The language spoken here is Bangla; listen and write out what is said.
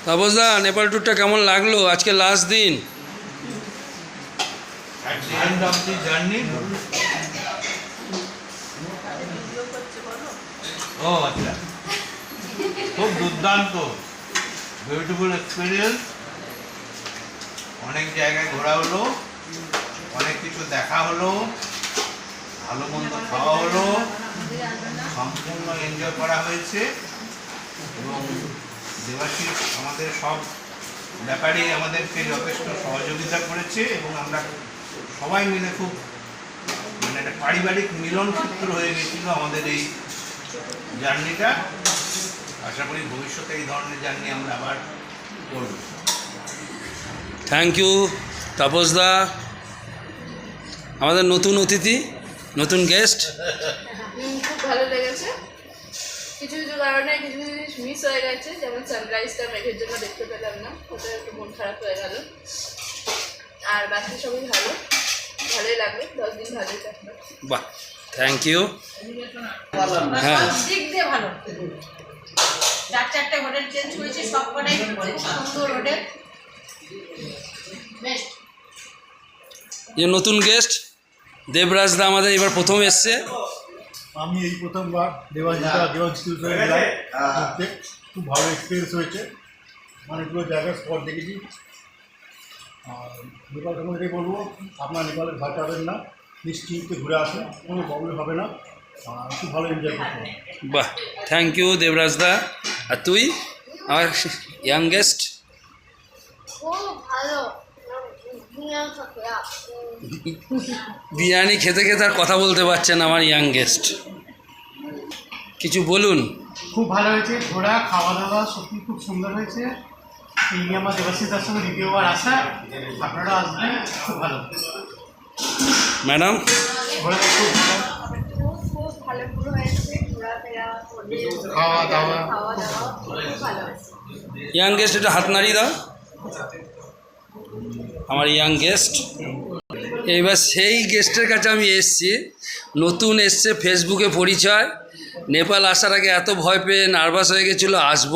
তাপসদা, নেপাল ট্যুরটা কেমন লাগলো? আজকে লাস্ট দিন। End of the journey. ও আচ্ছা, খুব দুর্দান্ত, বিউটিফুল এক্সপিরিয়েন্স। অনেক জায়গায় ঘোরা হলো, অনেক কিছু দেখা হলো, ভালো মন্দ খাওয়া হলো, সম্পূর্ণ এনজয় করা হয়েছে। এবং দেবাশিস আমাদের সব ব্যাপারে আমাদেরকে যথেষ্ট সহযোগিতা করেছে এবং আমরা সবাই মিলে খুব মানে একটা পারিবারিক মিলন ক্ষেত্র হয়ে গেছিল আমাদের এই জার্নিটা। আশা করি ভবিষ্যতে এই ধরনের জার্নি আমরা আবার করব। থ্যাংক ইউ তাপসদা, আমাদের নতুন অতিথি, নতুন গেস্ট। খুব ভালো লেগেছে। কিছু কিছু কারণে কিছু কিছু জিনিস মিস হয়ে গেছে, যেমন সানরাইজটা মেঘের জন্য দেখতে পেলাম না, ওটা একটু মন খারাপ হয়ে গেল। আর বাকি সবই ভালোই লাগবে, 10 দিন ভালোই থাকবে। বাহ, থ্যাংক ইউ। হ্যাঁ, দিক দিয়ে ভালো। 4-4টে হোটেল চেঞ্জ করেছি, সব কটাই সুন্দর হোটেল। বেস্ট। যে নতুন গেস্ট দেবরাজদা আমাদের এবার প্রথম এসছে। আমি এই প্রথমবার দেবাশিস জেলায় ঘুরতে খুব ভালো এক্সপিরিয়েন্স হয়েছে। অনেকগুলো জায়গায় স্পট দেখেছি। আর নেপাল সম্বন্ধে বলবো, আপনার নেপালের ভয় পাবেন না, নিশ্চিন্তে ঘুরে আসুন, কোনো প্রবলেম হবে না। আর খুব ভালো এনজয় করতে হবে। বাহ, থ্যাংক ইউ দেবরাজদা। আর তুই আমার ইয়াং গেস্ট? খুব ভালো। বিরিয়ানি খেতে খেতে আর কথা বলতে পারছেন আমার ইয়াং গেস্ট। কিছু বলুন। খুব ভালো হয়েছে, ঘোরা খাওয়া দাওয়া সত্যি খুব সুন্দর হয়েছে। এই নিয়ে আমার দেবাশিসদার সঙ্গে দ্বিতীয়বার আসা, আপনারা আসবেন, খুব ভালো। ম্যাডাম? ঘোরাটা খুব ভালো, খুব ভালো পুরো হয়েছে, ঘোরাফেরা, খাওয়া দাওয়া খুব ভালো হয়েছে। ইয়াং গেস্ট, এটা হাত নাড়িয়ে দাও। আমার ইয়াং গেস্ট। এইবার সেই গেস্টের কাছে আমি এসছি, নতুন এসছে, ফেসবুকে পরিচয়। নেপাল আসার আগে এত ভয় পেয়ে নার্ভাস হয়ে গেছিলো, আসবো